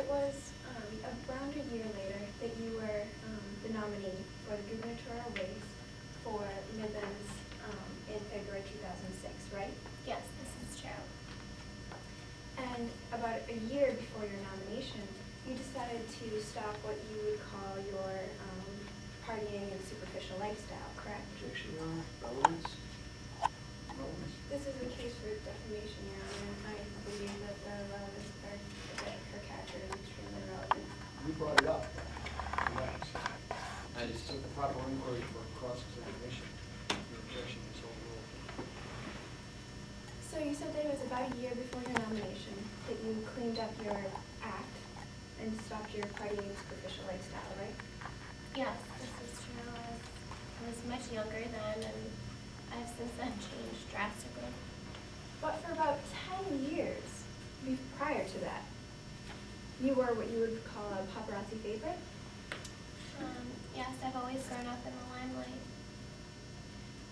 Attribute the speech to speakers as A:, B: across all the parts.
A: it was around a year later that you were the nominee for the gubernatorial race for Midlands in February 2006, right?
B: Yes, this is true.
A: And about a year before your nomination, you decided to stop what you would call your partying and superficial lifestyle, correct?
C: Objection, Your Honor. Relevance? Relevance?
A: This is a case for defamation, Your Honor, and I believe that the relevance part of her character is extremely relevant.
C: You brought it up. Relax. I just took the proper inquiry for cross-examination. Your objection is overruled.
A: So you said that it was about a year before your nomination that you cleaned up your act and stopped your partying and superficial lifestyle, right?
B: Yes, this is true. I was much younger then, and I've since then changed drastically.
A: But for about 10 years prior to that, you were what you would call a paparazzi favorite?
B: Yes, I've always grown up in the limelight.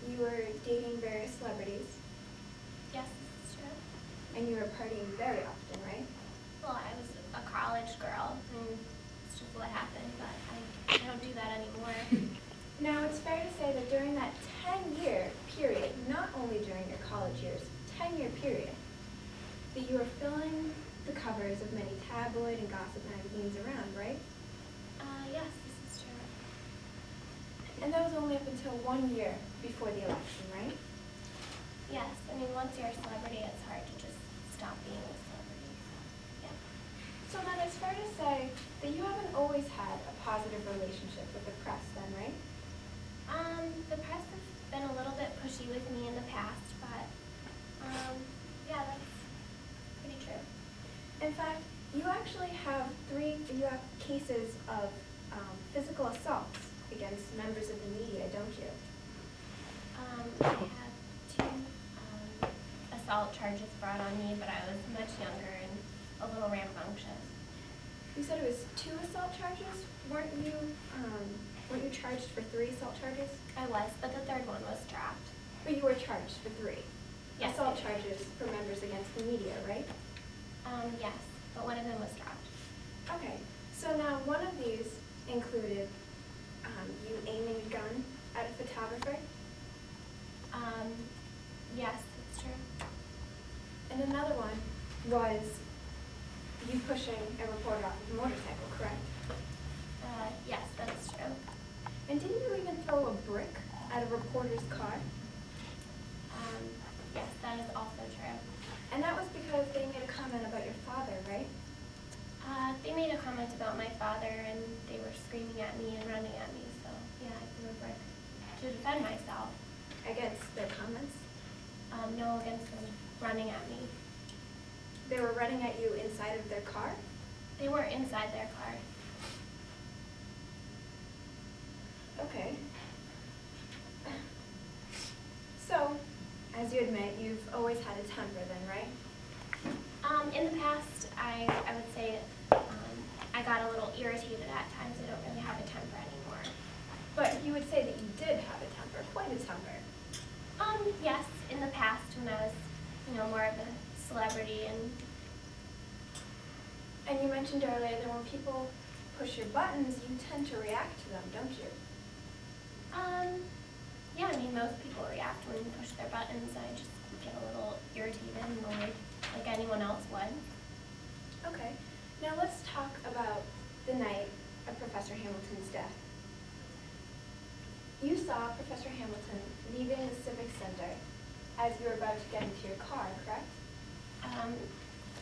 A: You were dating various celebrities,
B: Yes, this is true.
A: and you were partying very often, right?
B: Well, I was a college girl, and it's just what happened, but I don't do that anymore.
A: Now, it's fair to say that during that 10-year period, not only during your college years, 10-year period, that you were filling the covers of many tabloid and gossip magazines around, right?
B: Yes, this is true.
A: And that was only up until 1 year before the election, right?
B: Yes, I mean, once you're a celebrity, it's hard to just stop being a celebrity. Yeah.
A: So then it's fair to say that you haven't always had a positive relationship with the press then, right?
B: The press has been a little bit pushy with me in the past, but, yeah, that's pretty true.
A: In fact, you actually have cases of physical assaults against members of the media, don't you?
B: I had two assault charges brought on me, but I was much younger and a little rambunctious.
A: You said it was 2 assault charges? Weren't you charged for 3 assault charges?
B: I was, but the third one was dropped.
A: But you were charged for 3.
B: Yes.
A: Assault charges for members against the media, right?
B: Yes, but one of them was dropped.
A: Okay, so now one of these included you aiming a gun at a photographer,
B: Yes, that's true.
A: and another one was you pushing a reporter off of a motorcycle, correct?
B: Yes, that's true.
A: And didn't you even throw a brick at a reporter's car?
B: Yes, that is also true.
A: And that was because they made a comment about your father, right?
B: They made a comment about my father, and they were screaming at me and running at me, so yeah, I threw a brick to defend myself.
A: Against their comments?
B: No, against them running at me.
A: They were running at you inside of their car?
B: They were inside their car.
A: Okay. So, as you admit, you've always had a temper then, right?
B: In the past, I would say I got a little irritated at times. I don't really have a temper anymore.
A: But you would say that you did have a temper, quite a temper.
B: Yes, in the past when I was, more of a celebrity
A: And you mentioned earlier that when people push your buttons, you tend to react to them, don't you?
B: yeah, I mean, most people react when you push their buttons. I just get a little irritated and annoyed, like anyone else would.
A: Okay. Now let's talk about the night of Professor Hamilton's death. You saw Professor Hamilton leaving the Civic Center as you were about to get into your car, correct?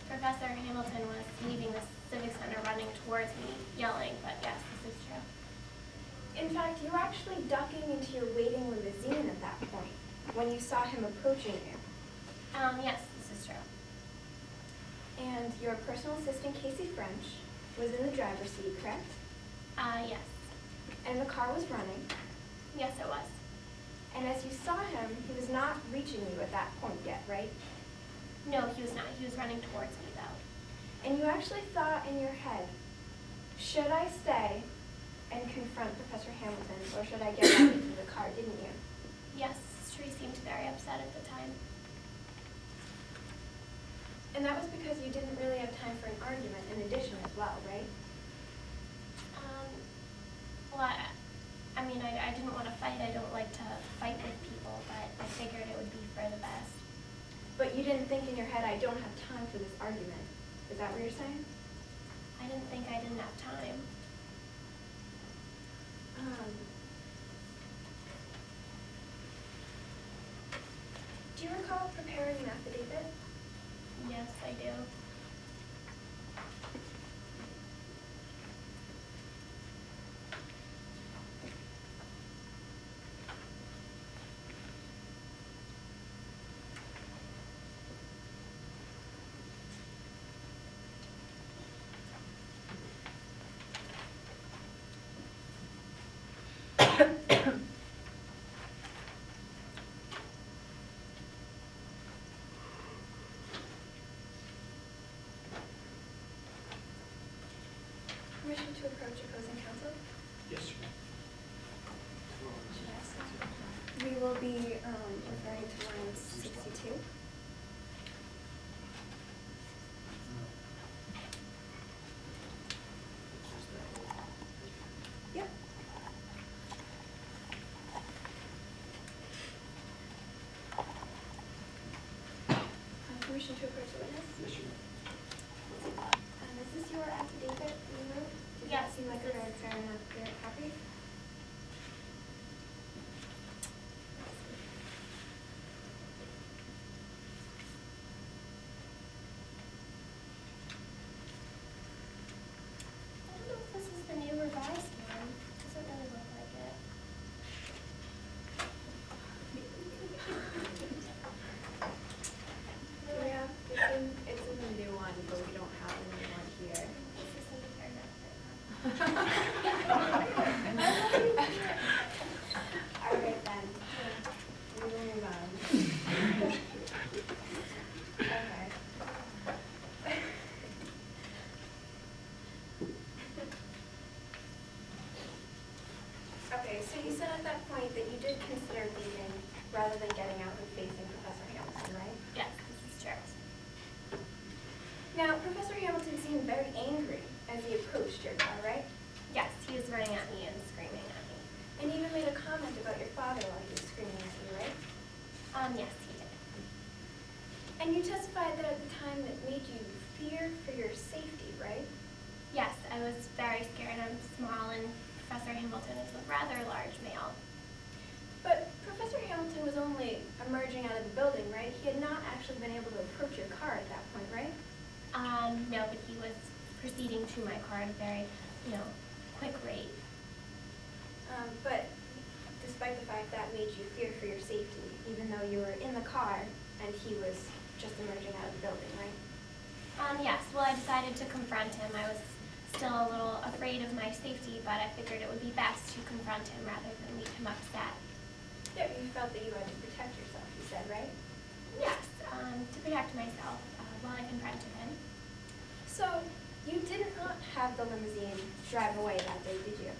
B: Professor Hamilton was leaving the Civic Center running towards me, yelling, but yes, this is true.
A: In fact, you were actually ducking into your waiting limousine at that point when you saw him approaching you.
B: Yes, this is true.
A: And your personal assistant, Casey French, was in the driver's seat, correct?
B: Yes.
A: And the car was running.
B: Yes, it was.
A: And as you saw him, he was not reaching you at that point yet, right?
B: No, he was not. He was running towards me, though.
A: And you actually thought in your head, should I stay and confront Professor Hamilton, or should I get back into the car, didn't you?
B: Yes, she seemed very upset at the time.
A: And that was because you didn't really have time for an argument in addition as well. well, right?
B: Well, I mean, I didn't want to fight. I don't like to fight with people, but I figured it would be for the best.
A: But you didn't think in your head, I don't have time for this argument. Is that what you're saying?
B: I didn't think I didn't have time.
A: Do you recall preparing an affidavit?
B: Yes, I do.
A: Permission to approach opposing counsel?
C: Yes, sir.
A: Should I ask? We will be referring to line 62. Yep. Permission to approach the witness?
C: Yes, sir.
A: Is this your affidavit you wrote? Does
B: Yes,
A: that seem like a
B: this is-
A: very fair and accurate copy?
B: I don't know if this is the new revised one. Doesn't really look like it.
A: Do we have, it's in the new one, but we don't have the new one here.
B: This isn't the paragraph
A: All right then, we will move on. Okay. Okay, so you said at that point that you did consider leaving rather than getting out and facing Professor Hamilton, right?
B: Yes, this is true.
A: Now, Professor Hamilton seemed very angry as he approached your car, right?
B: Yes, he was running at me and screaming at me.
A: And he even made a comment about your father while he was screaming at you, right?
B: Yes, he did.
A: And you testified that at the time it made you fear for your safety, right?
B: Yes, I was very scared. I'm small, and Professor Hamilton is a rather large male.
A: But Professor Hamilton was only emerging out of the building, right? He had not actually been able to approach your car at that point, right?
B: No, but he was proceeding to my car at a very, quick rate.
A: But despite the fact that made you fear for your safety, even though you were in the car and he was just emerging out of the building, right?
B: Yes, well, I decided to confront him. I was still a little afraid of my safety, but I figured it would be best to confront him rather than leave him upset.
A: Yeah, you felt that you had to protect yourself, you said, right?
B: Yes, to protect myself while I confronted him.
A: So, you did not have the limousine drive away that day, did you?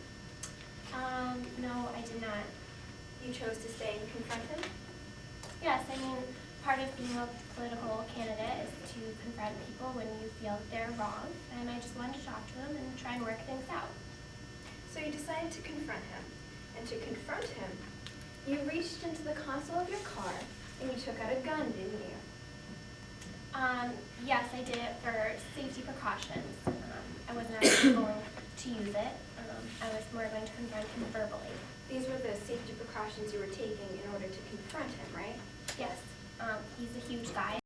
B: No, I did not.
A: You chose to stay and confront him?
B: Yes, I mean, part of being a political candidate is to confront people when you feel that they're wrong, and I just wanted to talk to them and try and work things out.
A: So you decided to confront him. And to confront him, you reached into the console of your car and you took out a gun, didn't you?
B: Yes, I did it for safety precautions. I wasn't actually going to use it. I was more going to confront him verbally.
A: These were the safety precautions you were taking in order to confront him, right?
B: Yes, he's a huge guy.